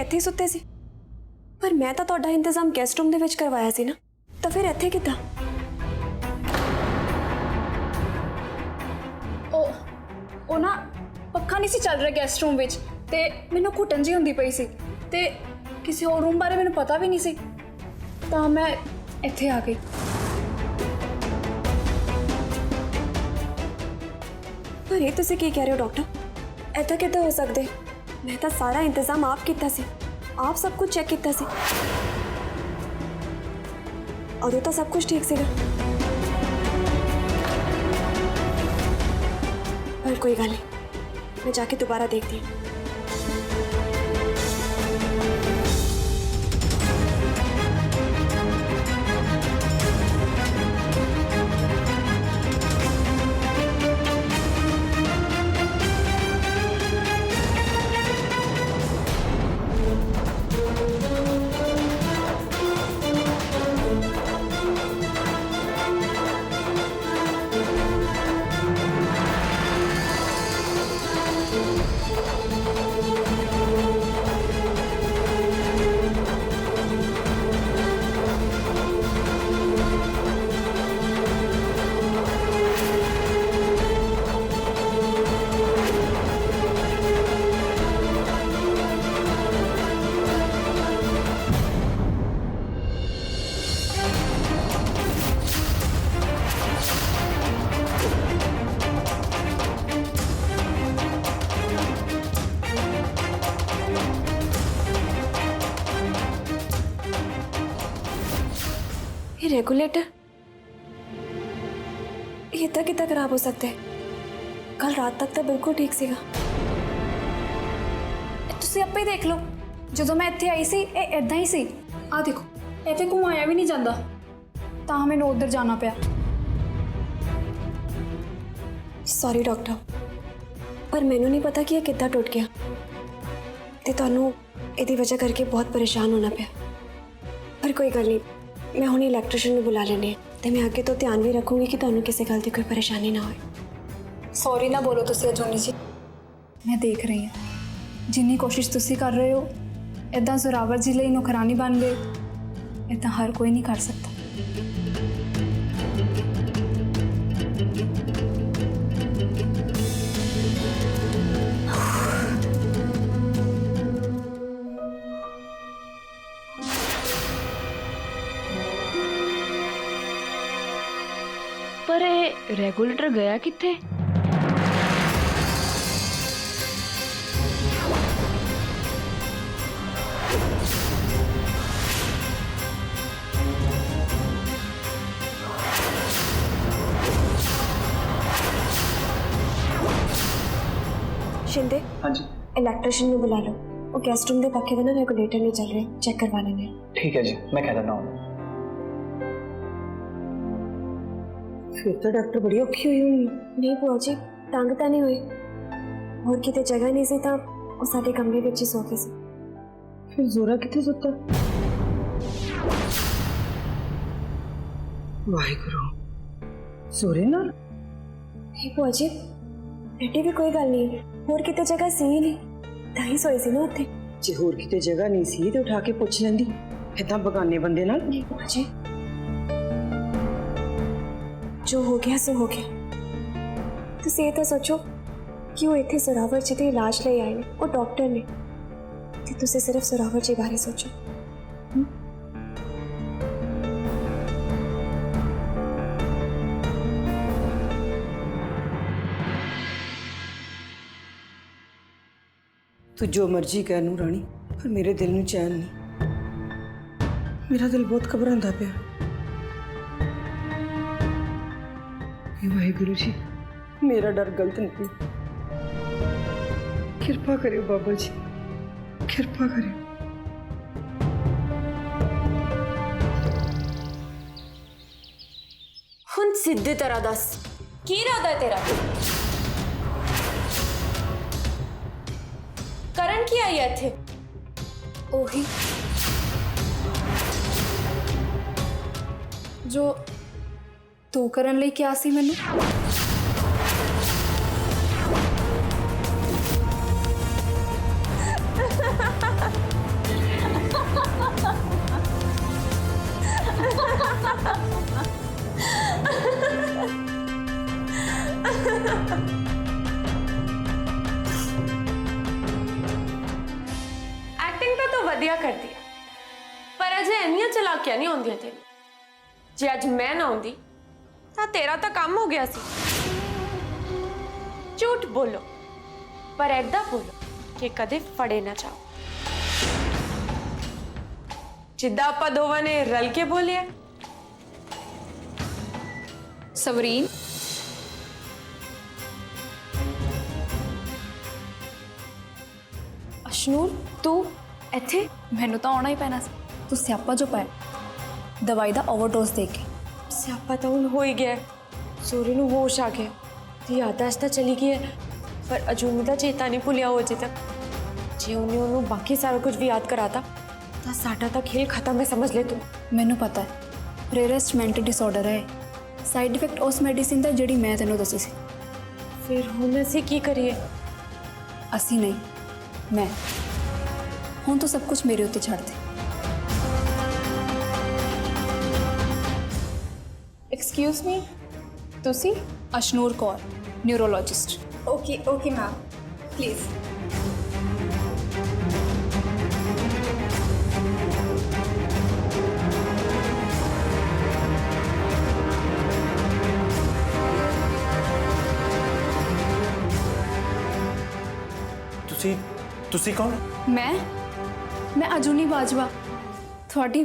ਇੱਥੇ ਸੁੱਤੇ ਸੀ। ਪਰ ਮੈਂ ਤਾਂ ਤੁਹਾਡਾ ਇੰਤਜ਼ਾਮ ਗੈਸਟ ਰੂਮ ਦੇ ਵਿੱਚ ਕਰਵਾਇਆ ਸੀ ਨਾ, ਤਾਂ ਫਿਰ ਇੱਥੇ ਕਿੱਦਾਂ? ਉਹ ਨਾ ਪੱਖਾ ਨਹੀਂ ਸੀ ਚੱਲ ਰਿਹਾ ਗੈਸਟ ਰੂਮ ਵਿੱਚ ਤੇ ਮੈਨੂੰ ਘੁੱਟਣ ਜਿਹੀ ਹੁੰਦੀ ਪਈ ਸੀ ਤੇ ਕਿਸੇ ਹੋਰ ਰੂਮ ਬਾਰੇ ਮੈਨੂੰ ਪਤਾ ਵੀ ਨਹੀਂ ਸੀ, ਤਾਂ ਮੈਂ ਇੱਥੇ ਆ ਗਈ। ਪਰ ਇਹ ਤੁਸੀਂ ਕੀ ਕਹਿ ਰਹੇ ਹੋ ਡਾਕਟਰ? ऐसा कितना हो सकता है? मैं तो सारा इंतजाम आप किया सी, आप सब कुछ चेक किया सी और तो सब कुछ ठीक सीगा। पर कोई गल नहीं, मैं जाके दोबारा देखती हूँ। ये रेगुलेटर ये तक कितना खराब हो सकता है? कल रात तक तो बिल्कुल ठीक सीगा। ਤੁਸੀਂ ਆਪੇ ਹੀ ਦੇਖ ਲਓ, ਜਦੋਂ ਮੈਂ ਇੱਥੇ ਆਈ ਸੀ ਇਹ ਇਦਾਂ ਹੀ ਸੀ। ਆ ਦੇਖੋ, ਇੱਥੇ ਘੁਮਾਇਆ ਵੀ ਨਹੀਂ ਜਾਂਦਾ, ਤਾਂ ਮੈਨੂੰ ਉੱਧਰ ਜਾਣਾ ਪਿਆ। सॉरी डॉक्टर, पर मैनू नहीं पता कि यह कितना टुट गया ते तुहानू इहदी वजह करके बहुत परेशान होना पिया। पर कोई गल नहीं, मैं हुणे इलैक्ट्रीशियन नूं बुला लैनी है ते मैं आगे तो ध्यान भी रखूँगी कि तुहानू किसी गल की कोई परेशानी ना होए। सॉरी ना बोलो तुसी अजोनी जी, मैं देख रही हूँ जिन्नी कोशिश तुसी कर रहे हो, इदां जोरावर जी लई नौकरानी बन गए, इदां हर कोई नहीं कर सकता। पर ये रेगुलेटर गया कित्थे? शिंदे, हाँ जी इलैक्ट्रीशियन नूं बुला लो, वो गेस्ट रूम के पखे का ना रेगुलेटर नहीं चल रहे, चेक करवा लेने। ठीक है जी, मैं कह देता हूँ। फिर तो डॉक्टर बड़ी औखी हुई होनी। नहीं भूआ जी, तंग तो नहीं हुई, और किते जगह नहीं सी तां वो साडे कमरे विच ही सो गए सी। फिर जोरा किथे सुता? वाहिगुरु, जोरे नाल? नहीं भूआ जी, एडी भी कोई गल नहीं, और किते जगह सी ही नहीं, तां ही सोई सी ना उत्थे। जे होर किते जगह नहीं सी ते उठा के पुछ लैंदी, इदां बगाने बंदे नाल। नहीं भूआ जी, जो हो गया सो हो गया। तुसीं ये तो सोचो कि वो इत्थे जोरावर जी दे इलाज लई आए ने, वो डॉक्टर ने, ते तुसीं सिर्फ जोरावर जी बारे सोचो। तू जो मर्जी कह नू रानी, पर मेरे दिल नू चैन नहीं। मेरा दिल बहुत घबरांदा पिया। वाहिगुरु जी, मेरा डर गलत नहीं, कृपा करियो बाबा जी, कृपा करियो। हुण सीधी तरह दस की इरादा है तेरा? करण की आई है इत्थे? ओही जो तू करन लई क्या सी मैनू? ਐਕਟਿੰਗ ਤਾਂ ਤੂੰ ਵਧੀਆ ਕਰਦੀ ਆ ਪਰ ਅਜੇ ਇੰਨੀਆਂ ਚਲਾਕੀਆਂ ਨਹੀਂ ਆਉਂਦੀਆਂ ਤੈਨੂੰ। ਜੇ ਅੱਜ ਮੈਂ ਨਾ ਆਉਂਦੀ ਤਾਂ ਤੇਰਾ ਤਾਂ ਕੰਮ ਹੋ ਗਿਆ ਸੀ। ਝੂਠ ਬੋਲੋ ਪਰ ਐਦਾਂ ਬੋਲੋ ਕਿ ਕਦੇ ਫੜੇ ਨਾ ਜਾਓ, ਜਿੱਦਾਂ ਆਪਾਂ ਦੋਵਾਂ ਨੇ ਰਲ ਕੇ ਬੋਲਿਆ। ਸਵਰੀਨ, ਅਸ਼ਨੂਰ ਤੂੰ ਇੱਥੇ? ਮੈਨੂੰ ਤਾਂ ਆਉਣਾ ਹੀ ਪੈਣਾ ਸੀ। ਤੂੰ ਸਿਆਪਾ ਜੋ ਪਾਇਆ ਦਵਾਈ ਦਾ ਓਵਰਡੋਜ਼ ਦੇ ਕੇ। ਸਿਆਪਾ ਤਾਂ ਹੁਣ ਹੋ ਹੀ ਗਿਆ। ਸੋਰੀ ਨੂੰ ਹੋਸ਼ ਆ ਗਿਆ ਤੇ ਯਾਦਾਸ਼ਤ ਤਾਂ ਚਲੀ ਗਈ ਹੈ ਪਰ ਅਜੂਨੀ ਦਾ ਚੇਤਾ ਨਹੀਂ ਭੁੱਲਿਆ ਉਹ ਅਜੇ ਤੱਕ। ਜੇ ਉਹਨੂੰ ਬਾਕੀ ਸਾਰਾ ਕੁਝ ਵੀ ਯਾਦ ਕਰਾਤਾ ਤਾਂ ਸਾਡਾ ਤਾਂ ਖੇਲ ਖਤਮ ਹੈ, ਸਮਝ ਲੈ ਤੂੰ। ਮੈਨੂੰ ਪਤਾ ਹੈ ਰੇਅਰੈਸਟ ਮੈਂਟਲ ਡਿਸਆਰਡਰ ਹੈ। ਸਾਈਡ ਇਫੈਕਟ ਉਸ ਮੈਡੀਸਿਨ ਦਾ ਜਿਹੜੀ ਮੈਂ ਤੈਨੂੰ ਦੱਸੀ ਸੀ। ਫਿਰ ਹੁਣ ਅਸੀਂ ਕੀ ਕਰੀਏ? ਅਸੀਂ ਨਹੀਂ, ਮੈਂ। ਹੁਣ ਤੂੰ ਸਭ ਕੁਝ ਮੇਰੇ ਉੱਤੇ ਛੱਡ ਦੇ। ਐਕਸਕਿਊਜ਼ ਮੀ, ਤੁਸੀਂ? Ashnoor Kaur, neurologist. Okay ma'am, please. ਤੁਸੀਂ ਕੌਣ? ਮੈਂ ਅਜੂਨੀ ਬਾਜਵਾ, ਤੁਹਾਡੀ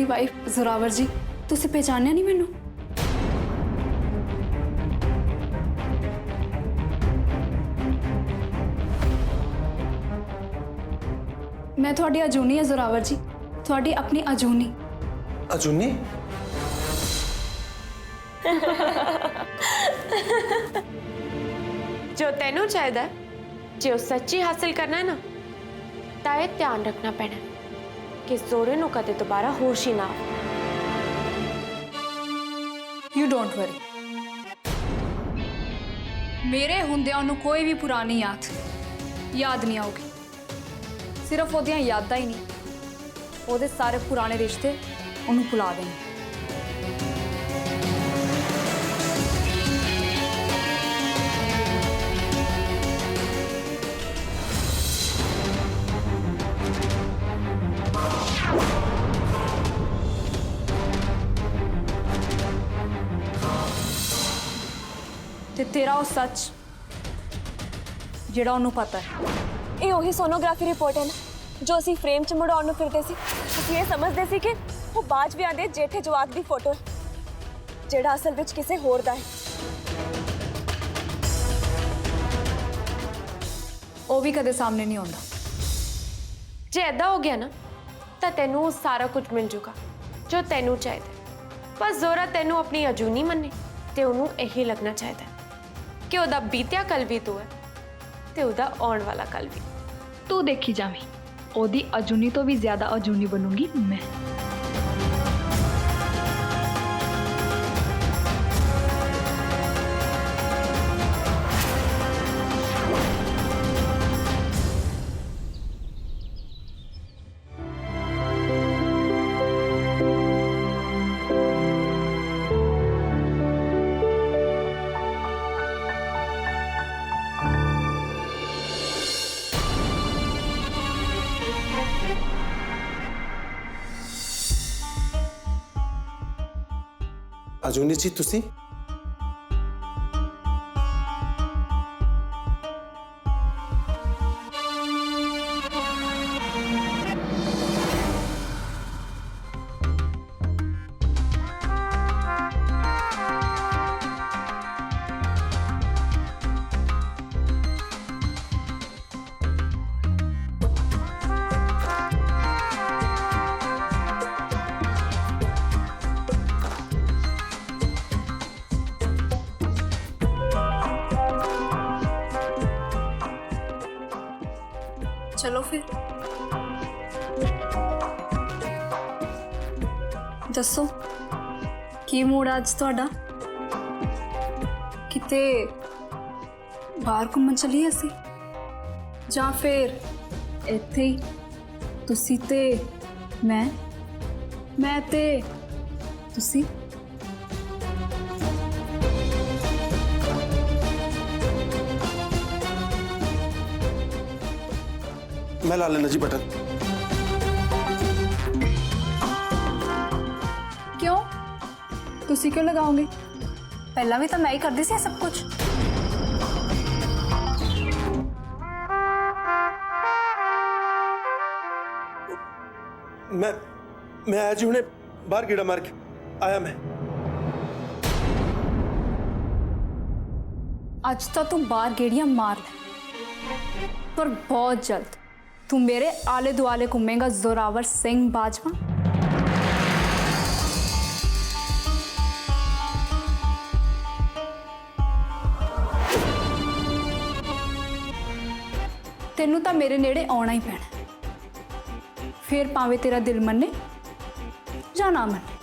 ਵਾਈਫ ਜ਼ੋਰਾਵਰ ਜੀ। ਤੁਸੀਂ ਪਹਿਚਾਨਿਆ ਨਹੀਂ ਮੈਨੂੰ? ਮੈਂ ਤੁਹਾਡੀ ਅਜੂਨੀ ਹਾਂ ਜ਼ੋਰਾਵਰ ਜੀ, ਤੁਹਾਡੀ ਆਪਣੀ ਅਜੂਨੀ। ਅਜੂਨੀ? ਜੋ ਤੈਨੂੰ ਚਾਹੀਦਾ, ਜੇ ਉਹ ਸੱਚੀ ਹਾਸਿਲ ਕਰਨਾ ਹੈ ਨਾ ਤਾਂ ਇਹ ਧਿਆਨ ਰੱਖਣਾ ਪੈਣਾ ਕਿ ਜ਼ੋਰੇ ਨੂੰ ਕਦੇ ਦੁਬਾਰਾ ਹੋਸ਼ ਹੀ ਨਾ ਆਵੇ। ਯੂ ਡੋਂਟ ਵਰੀ, ਮੇਰੇ ਹੁੰਦਿਆਂ ਉਹਨੂੰ ਕੋਈ ਵੀ ਪੁਰਾਣੀ ਯਾਦ ਨਹੀਂ ਆਉਗੀ। ਸਿਰਫ ਉਹਦੀਆਂ ਯਾਦਾਂ ਹੀ ਨਹੀਂ, ਉਹਦੇ ਸਾਰੇ ਪੁਰਾਣੇ ਰਿਸ਼ਤੇ ਉਹਨੂੰ ਭੁਲਾ ਦੇਣਗੇ। ਤੇ ਤੇਰਾ ਉਹ ਸੱਚ ਜਿਹੜਾ ਉਹਨੂੰ ਪਤਾ ਹੈ। ਇਹ ਉਹੀ ਸੋਨੋਗ੍ਰਾਫੀ ਰਿਪੋਰਟ ਹੈ ਨਾ ਜੋ ਅਸੀਂ ਫਰੇਮ 'ਚ ਮੁੜਾਉਣ ਨੂੰ ਫਿਰਦੇ ਸੀ। ਅਸੀਂ ਇਹ ਸਮਝਦੇ ਸੀ ਕਿ ਉਹ ਬਾਜਵਿਆਂ ਦੇ ਜੇਠੇ ਜਵਾਕ ਦੀ ਫੋਟੋ, ਜਿਹੜਾ ਅਸਲ ਵਿੱਚ ਕਿਸੇ ਹੋਰ ਦਾ ਹੈ। ਉਹ ਵੀ ਕਦੇ ਸਾਹਮਣੇ ਨਹੀਂ ਆਉਂਦਾ। ਜੇ ਐਦਾਂ ਹੋ ਗਿਆ ਨਾ ਤਾਂ ਤੈਨੂੰ ਸਾਰਾ ਕੁਝ ਮਿਲ ਜੂਗਾ ਜੋ ਤੈਨੂੰ ਚਾਹੀਦਾ। ਬਸ ਜ਼ੋਰਾ ਤੈਨੂੰ ਆਪਣੀ ਅਜੂਨੀ ਮੰਨੇ ਤੇ ਉਹਨੂੰ ਇਹੀ ਲੱਗਣਾ ਚਾਹੀਦਾ ਕਿ ਉਹਦਾ ਬੀਤਿਆ ਕੱਲ ਵੀ ਤੂੰ ਹੈ ਤੇ ਉਹਦਾ ਆਉਣ ਵਾਲਾ ਕੱਲ ਵੀ। ਤੂੰ ਦੇਖੀ ਜਾਵੀਂ, ਉਹਦੀ ਅਜੂਨੀ ਤੋਂ ਵੀ ਜ਼ਿਆਦਾ ਅਜੂਨੀ ਬਣੂੰਗੀ ਮੈਂ। ਅਜੂਨੀ ਜੀ ਤੁਸੀਂ? चलो फिर दसो की मूड आज तुहाडा? किते बाहर घूमन चलीए असी जां फिर इत्थे ही तुसी ते मैं ते तुसी? मैं ला लेना जी बटन। क्यों ਤੁਸੀਂ ਕਿਉਂ ਲਗਾਓਗੇ? ਪਹਿਲਾਂ ਵੀ ਤਾਂ ਮੈਂ ਹੀ ਕਰਦੀ ਸੀ ਇਹ ਸਭ ਕੁਝ। मैं आया जी उन्हें बाहर कीड़ा मार के आया मैं। ਅੱਜ ਤਾਂ ਤੂੰ ਬਾਹਰ ਗੇੜੀਆਂ ਮਾਰ ਲੈ, ਪਰ ਬਹੁਤ ਜਲਦ ਤੂੰ ਮੇਰੇ ਆਲੇ ਦੁਆਲੇ ਘੁੰਮੇਗਾ ਜ਼ੋਰਾਵਰ ਸਿੰਘ ਬਾਜਵਾ। ਤੈਨੂੰ ਤਾਂ ਮੇਰੇ ਨੇੜੇ ਆਉਣਾ ਹੀ ਪੈਣਾ, ਫਿਰ ਭਾਵੇਂ ਤੇਰਾ ਦਿਲ ਮੰਨੇ ਜਾਂ ਨਾ ਮੰਨੇ।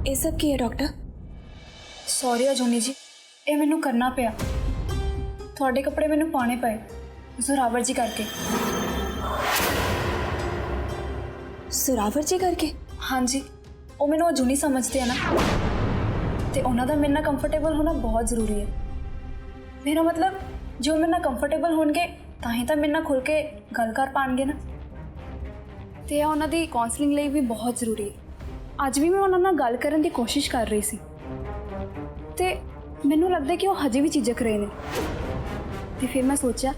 ये सब की है डॉक्टर? ਸੌਰੀ ਅਜੂਨੀ ਜੀ, ਇਹ ਮੈਨੂੰ ਕਰਨਾ ਪਿਆ। ਤੁਹਾਡੇ ਕੱਪੜੇ ਮੈਨੂੰ ਪਾਣੇ ਪਏ ਜ਼ੋਰਾਵਰ ਜੀ ਕਰਕੇ। सुरावर जी करके? ਹਾਂਜੀ, ਉਹ ਮੈਨੂੰ ਅਜੂਨੀ ਸਮਝਦੇ ਆ ਨਾ, ਤੇ ਉਹਨਾਂ ਦਾ ਮੇਰੇ ਨਾਲ ਕੰਫਰਟੇਬਲ ਹੋਣਾ ਬਹੁਤ ਜ਼ਰੂਰੀ ਹੈ। ਮੇਰਾ ਮਤਲਬ ਜੋ ਮੇਰੇ ਨਾਲ ਕੰਫਰਟੇਬਲ ਹੋਣਗੇ ਤਾਂ ਹੀ ਤਾਂ ਮੇਰੇ ਨਾਲ ਖੁੱਲ ਕੇ ਗੱਲ ਕਰ ਪਾਣਗੇ ਨਾ, ਤੇ ਇਹ ਉਹਨਾਂ ਦੀ ਕਾਉਂਸਲਿੰਗ ਲਈ ਵੀ ਬਹੁਤ ਜ਼ਰੂਰੀ ਹੈ। ਅੱਜ ਵੀ ਮੈਂ ਉਹਨਾਂ ਨਾਲ ਗੱਲ ਕਰਨ ਦੀ ਕੋਸ਼ਿਸ਼ ਕਰ ਰਹੀ ਸੀ, ਤੇ ਮੈਨੂੰ ਲੱਗਦਾ ਕਿ ਉਹ ਹਜੇ ਵੀ ਝਿਜਕ ਰਹੇ ਨੇ। ਤੇ ਫਿਰ ਮੈਂ ਸੋਚਿਆ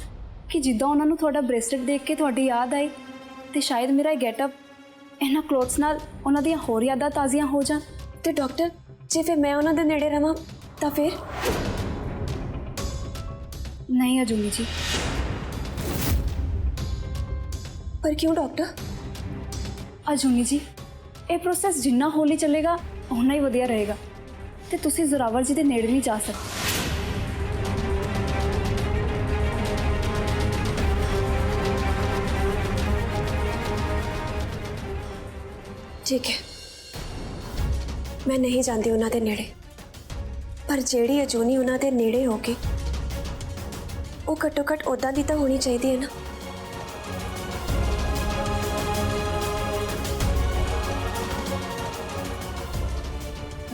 ਕਿ ਜਿੱਦਾਂ ਉਹਨਾਂ ਨੂੰ ਤੁਹਾਡਾ ਬ੍ਰੇਸਲੇਟ ਦੇਖ ਕੇ ਤੁਹਾਡੀ ਯਾਦ ਆਈ, ਤੇ ਸ਼ਾਇਦ ਮੇਰਾ ਇਹ ਗੈਟਅਪ ਇਹਨਾਂ ਕਲੋਥਸ ਨਾਲ ਉਹਨਾਂ ਦੀਆਂ ਹੋਰ ਯਾਦਾਂ ਤਾਜ਼ੀਆਂ ਹੋ ਜਾਣ। ਤੇ ਡਾਕਟਰ ਜੇ ਫਿਰ ਮੈਂ ਉਹਨਾਂ ਦੇ ਨੇੜੇ ਰਵਾਂ ਤਾਂ ਫਿਰ? ਨਹੀਂ ਅਜੂਨੀ ਜੀ। पर क्यों डॉक्टर? ਅਜੂਨੀ ਜੀ, ਇਹ ਪ੍ਰੋਸੈਸ ਜਿੰਨਾ ਹੌਲੀ ਚੱਲੇਗਾ ਓਨਾ ਹੀ ਵਧੀਆ ਰਹੇਗਾ, ਤੇ ਤੁਸੀਂ ਜ਼ੋਰਾਵਰ ਜੀ ਦੇ ਨੇੜੇ ਨਹੀਂ ਜਾ ਸਕਦੇ। ठीक है, मैं नहीं जानती उन्होंने नेड़े, पर जेड़ी अजूनी उन्होंने नेड़े होगी वो घट्टो घट्ट उदा दी तो होनी चाहिए है ना।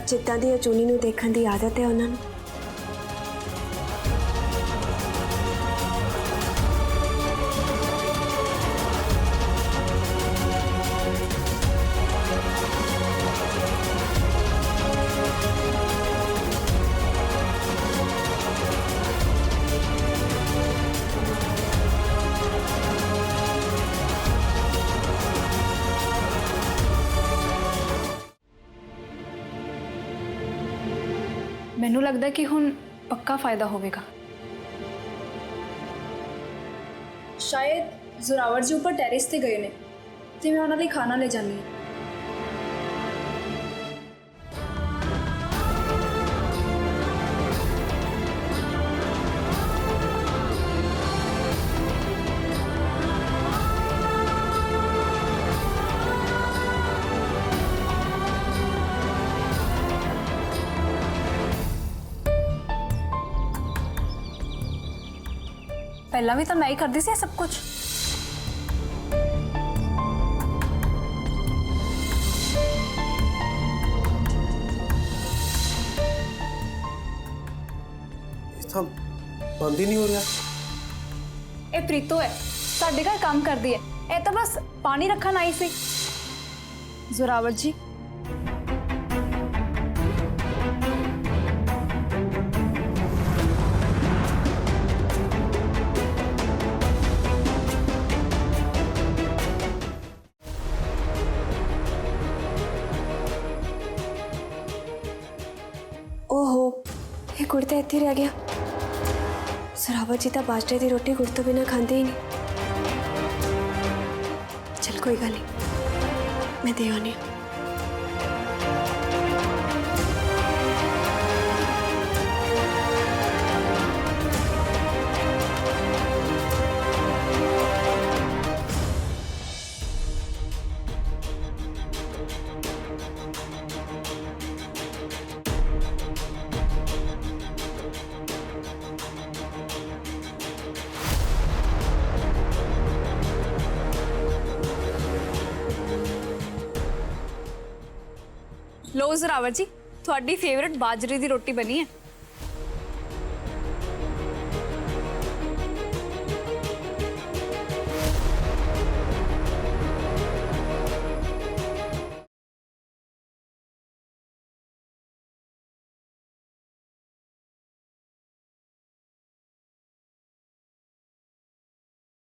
जिद्दां दी अजूनी नूं देखण दी आदत है उन्होंने। ਮੈਨੂੰ ਲੱਗਦਾ ਕਿ ਹੁਣ ਪੱਕਾ ਫਾਇਦਾ ਹੋਵੇਗਾ। ਸ਼ਾਇਦ ਜ਼ੋਰਾਵਰ ਜੀ ਉੱਪਰ ਟੈਰਿਸ ਤੇ ਗਏ ਨੇ ਤੇ ਮੈਂ ਉਹਨਾਂ ਲਈ ਖਾਣਾ ਲੈ ਜਾਂਦੀ ਹਾਂ। ਪਹਿਲਾਂ ਵੀ ਤਾਂ ਮੈਂ ਹੀ ਕਰਦੀ ਸੀ ਇਹ ਸਭ ਕੁਝ। ਤਾਂ ਬੰਦ ਹੀ ਨਹੀਂ ਹੋ ਰਿਹਾ। ਇਹ ਪ੍ਰੀਤੋ ਹੈ, ਸਾਡੇ ਘਰ ਕੰਮ ਕਰਦੀ ਹੈ। ਇਹ ਤਾਂ ਬਸ ਪਾਣੀ ਰੱਖਣ ਆਈ ਸੀ। ਜ਼ੋਰਾਵਰ ਜੀ ओहो ये गुड़ तो इत्थे रह गया। ਜ਼ੋਰਾਵਰ जी तो बाजरे की रोटी गुड़ तो बिना खाते ही नहीं। चल कोई गल नहीं, मैं दे आनी। ਲੋ ਜ਼ੋਰਾਵਰ ਜੀ, ਤੁਹਾਡੀ ਫੇਵਰਿਟ ਬਾਜਰੇ ਦੀ ਰੋਟੀ ਬਣੀ ਹੈ।